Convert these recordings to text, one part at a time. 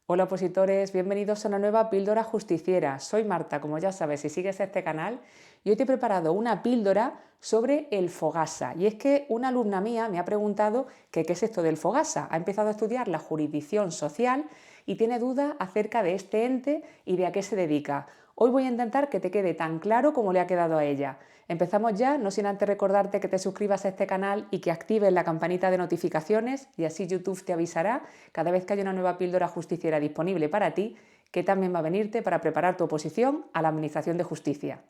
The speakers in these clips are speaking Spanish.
Hola opositores, bienvenidos a una nueva píldora justiciera. Soy Marta, como ya sabes si sigues este canal, y hoy te he preparado una píldora sobre el Fogasa. Y es que una alumna mía me ha preguntado que qué es esto del Fogasa. Ha empezado a estudiar la jurisdicción social y tiene dudas acerca de este ente y de a qué se dedica. Hoy voy a intentar que te quede tan claro como le ha quedado a ella. Empezamos ya, no sin antes recordarte que te suscribas a este canal y que actives la campanita de notificaciones y así YouTube te avisará cada vez que haya una nueva píldora justiciera disponible para ti, que también va a venirte para preparar tu oposición a la Administración de Justicia.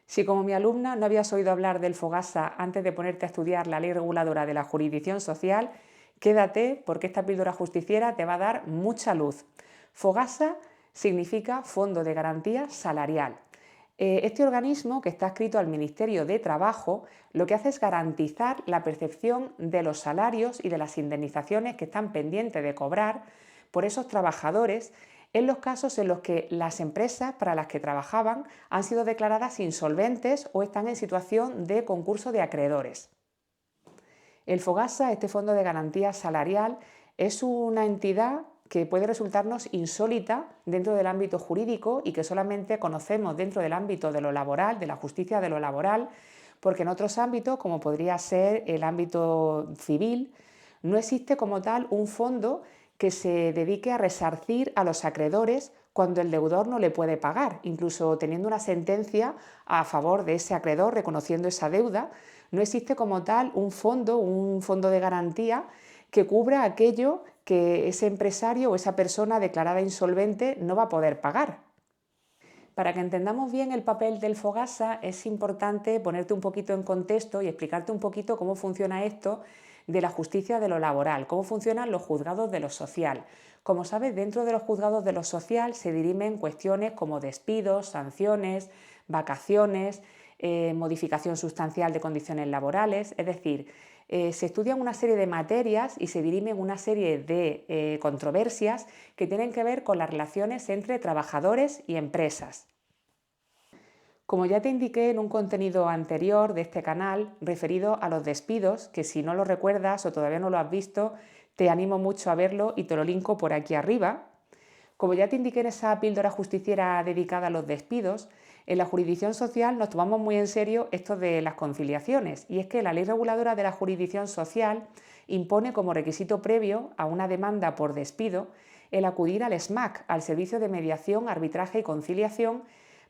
Si como mi alumna no habías oído hablar del Fogasa antes de ponerte a estudiar la ley reguladora de la jurisdicción social, quédate porque esta píldora justiciera te va a dar mucha luz. Fogasa significa Fondo de Garantía Salarial. Este organismo, que está adscrito al Ministerio de Trabajo, lo que hace es garantizar la percepción de los salarios y de las indemnizaciones que están pendientes de cobrar por esos trabajadores en los casos en los que las empresas para las que trabajaban han sido declaradas insolventes o están en situación de concurso de acreedores. El Fogasa, este Fondo de Garantía Salarial, es una entidad que puede resultarnos insólita dentro del ámbito jurídico y que solamente conocemos dentro del ámbito de lo laboral, de la justicia de lo laboral, porque en otros ámbitos, como podría ser el ámbito civil, no existe como tal un fondo que se dedique a resarcir a los acreedores cuando el deudor no le puede pagar, incluso teniendo una sentencia a favor de ese acreedor reconociendo esa deuda. No existe como tal un fondo de garantía que cubra aquello que ese empresario o esa persona declarada insolvente no va a poder pagar. Para que entendamos bien el papel del Fogasa es importante ponerte un poquito en contexto y explicarte un poquito cómo funciona esto de la justicia de lo laboral, cómo funcionan los juzgados de lo social. Como sabes, dentro de los juzgados de lo social se dirimen cuestiones como despidos, sanciones, vacaciones, modificación sustancial de condiciones laborales, es decir, se estudian una serie de materias y se dirimen una serie de controversias que tienen que ver con las relaciones entre trabajadores y empresas. Como ya te indiqué en un contenido anterior de este canal referido a los despidos, que si no lo recuerdas o todavía no lo has visto, te animo mucho a verlo y te lo linko por aquí arriba. Como ya te indiqué en esa píldora justiciera dedicada a los despidos, en la jurisdicción social nos tomamos muy en serio esto de las conciliaciones, y es que la ley reguladora de la jurisdicción social impone como requisito previo a una demanda por despido el acudir al SMAC, al Servicio de Mediación, Arbitraje y Conciliación,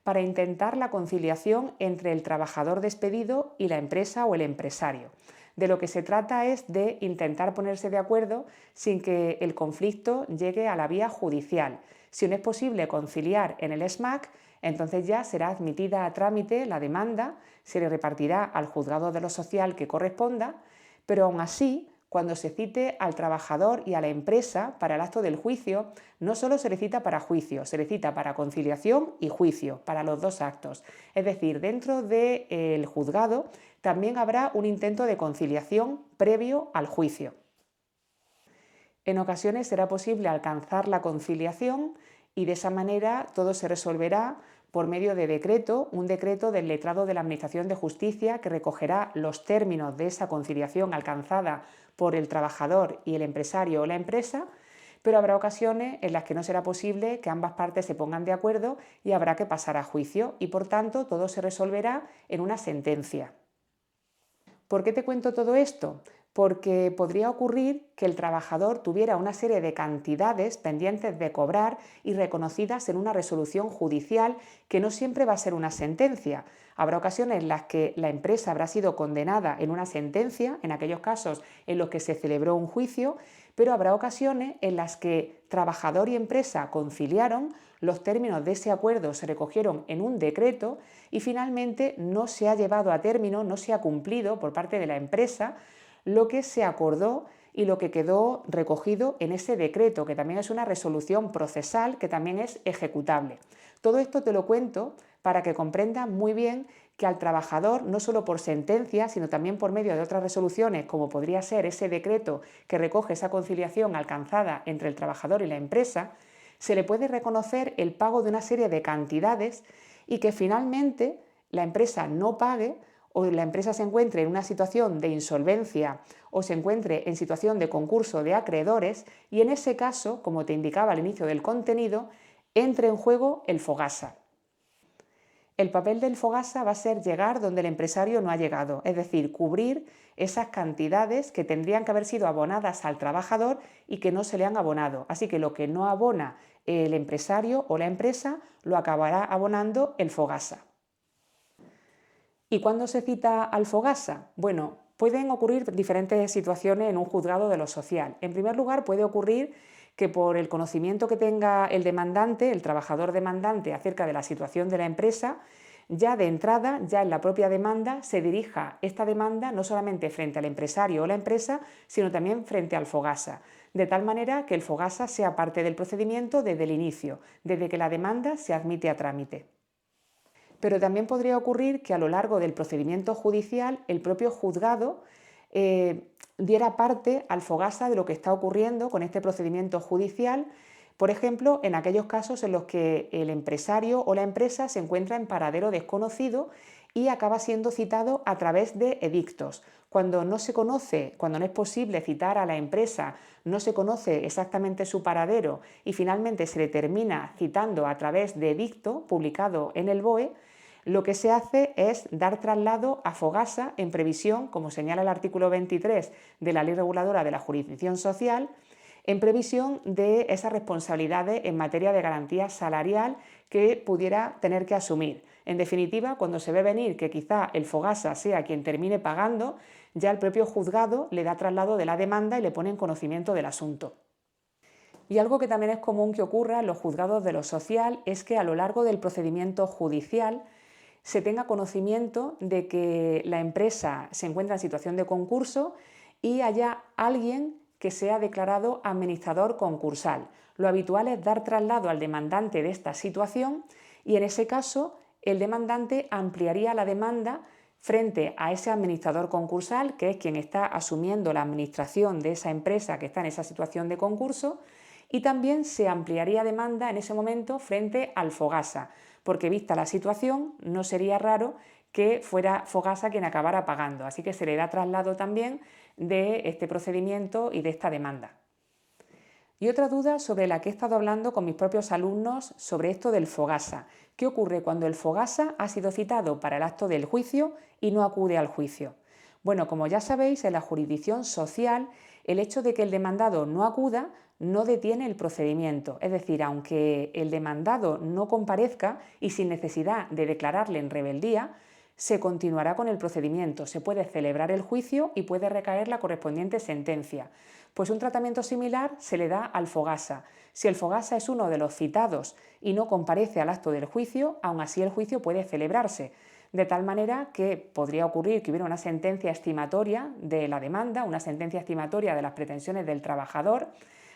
para intentar la conciliación entre el trabajador despedido y la empresa o el empresario. De lo que se trata es de intentar ponerse de acuerdo sin que el conflicto llegue a la vía judicial. Si no es posible conciliar en el SMAC, entonces ya será admitida a trámite la demanda, se le repartirá al juzgado de lo social que corresponda, pero aún así, cuando se cite al trabajador y a la empresa para el acto del juicio, no solo se le cita para juicio, se le cita para conciliación y juicio, para los dos actos. Es decir, dentro del juzgado también habrá un intento de conciliación previo al juicio. En ocasiones será posible alcanzar la conciliación y de esa manera todo se resolverá por medio de decreto, un decreto del letrado de la Administración de Justicia que recogerá los términos de esa conciliación alcanzada por el trabajador y el empresario o la empresa, pero habrá ocasiones en las que no será posible que ambas partes se pongan de acuerdo y habrá que pasar a juicio y por tanto todo se resolverá en una sentencia. ¿Por qué te cuento todo esto? Porque podría ocurrir que el trabajador tuviera una serie de cantidades pendientes de cobrar y reconocidas en una resolución judicial que no siempre va a ser una sentencia. Habrá ocasiones en las que la empresa habrá sido condenada en una sentencia, en aquellos casos en los que se celebró un juicio, pero habrá ocasiones en las que trabajador y empresa conciliaron, los términos de ese acuerdo se recogieron en un decreto y finalmente no se ha llevado a término, no se ha cumplido por parte de la empresa lo que se acordó y lo que quedó recogido en ese decreto, que también es una resolución procesal, que también es ejecutable. Todo esto te lo cuento para que comprendas muy bien que al trabajador, no solo por sentencia, sino también por medio de otras resoluciones, como podría ser ese decreto que recoge esa conciliación alcanzada entre el trabajador y la empresa, se le puede reconocer el pago de una serie de cantidades y que finalmente la empresa no pague o la empresa se encuentre en una situación de insolvencia o se encuentre en situación de concurso de acreedores y en ese caso, como te indicaba al inicio del contenido, entre en juego el Fogasa. El papel del Fogasa va a ser llegar donde el empresario no ha llegado, es decir, cubrir esas cantidades que tendrían que haber sido abonadas al trabajador y que no se le han abonado. Así que lo que no abona el empresario o la empresa lo acabará abonando el Fogasa. ¿Y cuándo se cita al Fogasa? Bueno, pueden ocurrir diferentes situaciones en un juzgado de lo social. En primer lugar, puede ocurrir que por el conocimiento que tenga el demandante, el trabajador demandante, acerca de la situación de la empresa, ya de entrada, ya en la propia demanda, se dirija esta demanda no solamente frente al empresario o la empresa, sino también frente al Fogasa, de tal manera que el Fogasa sea parte del procedimiento desde el inicio, desde que la demanda se admite a trámite. Pero también podría ocurrir que a lo largo del procedimiento judicial el propio juzgado diera parte al Fogasa de lo que está ocurriendo con este procedimiento judicial, por ejemplo, en aquellos casos en los que el empresario o la empresa se encuentra en paradero desconocido y acaba siendo citado a través de edictos. Cuando no se conoce, cuando no es posible citar a la empresa, no se conoce exactamente su paradero y finalmente se le termina citando a través de edicto publicado en el BOE, lo que se hace es dar traslado a Fogasa en previsión, como señala el artículo 23 de la Ley Reguladora de la Jurisdicción Social, en previsión de esas responsabilidades en materia de garantía salarial que pudiera tener que asumir. En definitiva, cuando se ve venir que quizá el Fogasa sea quien termine pagando, ya el propio juzgado le da traslado de la demanda y le pone en conocimiento del asunto. Y algo que también es común que ocurra en los juzgados de lo social es que a lo largo del procedimiento judicial se tenga conocimiento de que la empresa se encuentra en situación de concurso y haya alguien que sea declarado administrador concursal. Lo habitual es dar traslado al demandante de esta situación y en ese caso el demandante ampliaría la demanda frente a ese administrador concursal, que es quien está asumiendo la administración de esa empresa que está en esa situación de concurso, y también se ampliaría demanda en ese momento frente al Fogasa, porque vista la situación no sería raro que fuera Fogasa quien acabara pagando, así que se le da traslado también de este procedimiento y de esta demanda. Y otra duda sobre la que he estado hablando con mis propios alumnos sobre esto del Fogasa. ¿Qué ocurre cuando el Fogasa ha sido citado para el acto del juicio y no acude al juicio? Bueno, como ya sabéis, en la jurisdicción social, el hecho de que el demandado no acuda no detiene el procedimiento. Es decir, aunque el demandado no comparezca y sin necesidad de declararle en rebeldía, se continuará con el procedimiento, se puede celebrar el juicio y puede recaer la correspondiente sentencia. Pues un tratamiento similar se le da al Fogasa. Si el Fogasa es uno de los citados y no comparece al acto del juicio, aún así el juicio puede celebrarse, de tal manera que podría ocurrir que hubiera una sentencia estimatoria de la demanda, una sentencia estimatoria de las pretensiones del trabajador,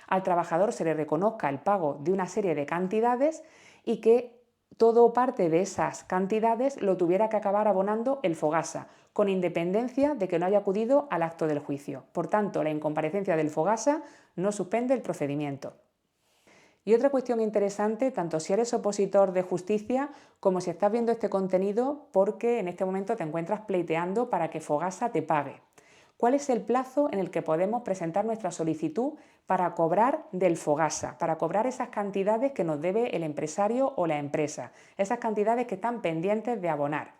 al trabajador se le reconozca el pago de una serie de cantidades y que todo o parte de esas cantidades lo tuviera que acabar abonando el Fogasa, con independencia de que no haya acudido al acto del juicio. Por tanto, la incomparecencia del Fogasa no suspende el procedimiento. Y otra cuestión interesante, tanto si eres opositor de justicia como si estás viendo este contenido porque en este momento te encuentras pleiteando para que Fogasa te pague. ¿Cuál es el plazo en el que podemos presentar nuestra solicitud para cobrar del Fogasa, para cobrar esas cantidades que nos debe el empresario o la empresa, esas cantidades que están pendientes de abonar?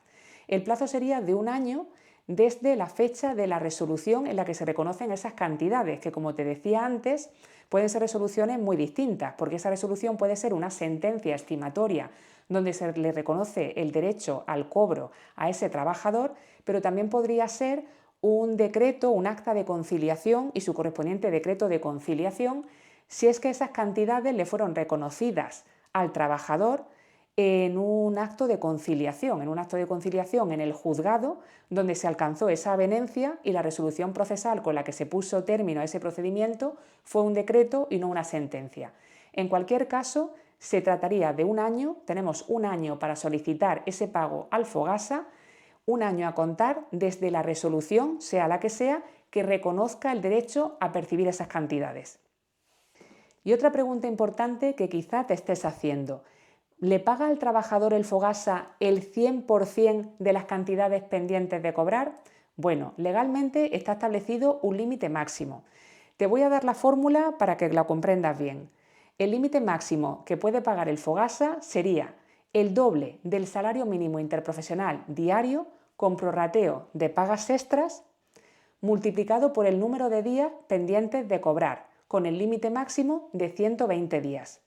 El plazo sería de 1 año desde la fecha de la resolución en la que se reconocen esas cantidades, que como te decía antes, pueden ser resoluciones muy distintas, porque esa resolución puede ser una sentencia estimatoria donde se le reconoce el derecho al cobro a ese trabajador, pero también podría ser un decreto, un acta de conciliación y su correspondiente decreto de conciliación, si es que esas cantidades le fueron reconocidas al trabajador en un acto de conciliación, en el juzgado donde se alcanzó esa avenencia y la resolución procesal con la que se puso término a ese procedimiento fue un decreto y no una sentencia. En cualquier caso, se trataría de 1 año, tenemos 1 año para solicitar ese pago al Fogasa, 1 año a contar desde la resolución, sea la que sea, que reconozca el derecho a percibir esas cantidades. Y otra pregunta importante que quizá te estés haciendo: ¿Le paga al trabajador el Fogasa el 100% de las cantidades pendientes de cobrar? Bueno, legalmente está establecido un límite máximo. Te voy a dar la fórmula para que la comprendas bien. El límite máximo que puede pagar el Fogasa sería el doble del salario mínimo interprofesional diario con prorrateo de pagas extras multiplicado por el número de días pendientes de cobrar, con el límite máximo de 120 días.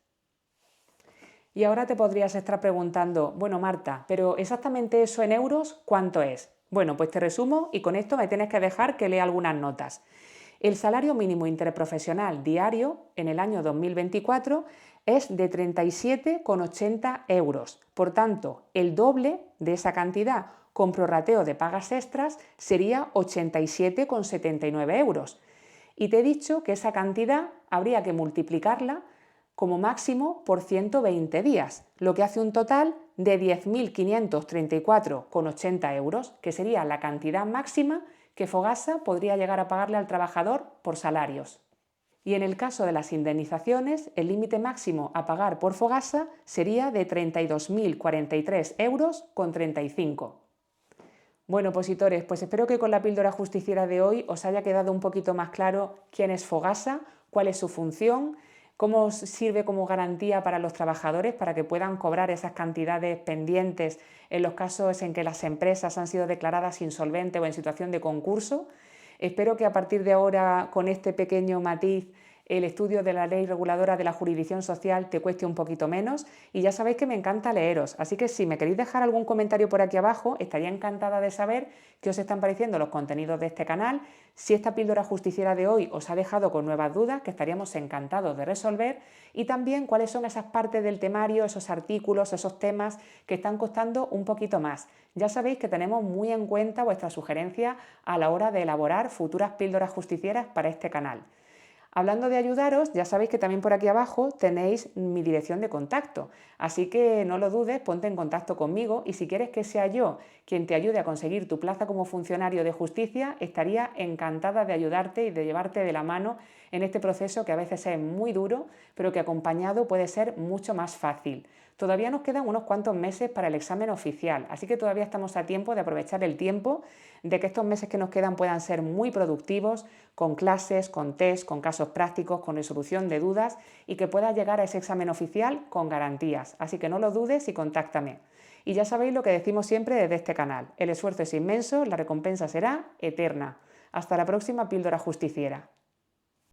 Y ahora te podrías estar preguntando, bueno Marta, pero exactamente eso en euros, ¿cuánto es? Bueno, pues te resumo y con esto me tienes que dejar que lea algunas notas. El salario mínimo interprofesional diario en el año 2024 es de 37,80 euros. Por tanto, el doble de esa cantidad con prorrateo de pagas extras sería 87,79 euros. Y te he dicho que esa cantidad habría que multiplicarla como máximo por 120 días, lo que hace un total de 10.534,80 euros, que sería la cantidad máxima que Fogasa podría llegar a pagarle al trabajador por salarios. Y en el caso de las indemnizaciones, el límite máximo a pagar por Fogasa sería de 32.043,35 euros. Bueno, opositores, pues espero que con la píldora justiciera de hoy os haya quedado un poquito más claro quién es Fogasa, cuál es su función, cómo sirve como garantía para los trabajadores para que puedan cobrar esas cantidades pendientes en los casos en que las empresas han sido declaradas insolventes o en situación de concurso. Espero que a partir de ahora, con este pequeño matiz, el estudio de la ley reguladora de la jurisdicción social te cueste un poquito menos y ya sabéis que me encanta leeros, así que si me queréis dejar algún comentario por aquí abajo, estaría encantada de saber qué os están pareciendo los contenidos de este canal, si esta píldora justiciera de hoy os ha dejado con nuevas dudas que estaríamos encantados de resolver y también cuáles son esas partes del temario, esos artículos, esos temas que están costando un poquito más. Ya sabéis que tenemos muy en cuenta vuestras sugerencias a la hora de elaborar futuras píldoras justicieras para este canal. Hablando de ayudaros, ya sabéis que también por aquí abajo tenéis mi dirección de contacto, así que no lo dudes, ponte en contacto conmigo y si quieres que sea yo quien te ayude a conseguir tu plaza como funcionario de justicia, estaría encantada de ayudarte y de llevarte de la mano en este proceso que a veces es muy duro, pero que acompañado puede ser mucho más fácil. Todavía nos quedan unos cuantos meses para el examen oficial, así que todavía estamos a tiempo de aprovechar el tiempo, de que estos meses que nos quedan puedan ser muy productivos, con clases, con test, con casos prácticos, con resolución de dudas y que puedas llegar a ese examen oficial con garantías. Así que no lo dudes y contáctame. Y ya sabéis lo que decimos siempre desde este canal, el esfuerzo es inmenso, la recompensa será eterna. Hasta la próxima píldora justiciera.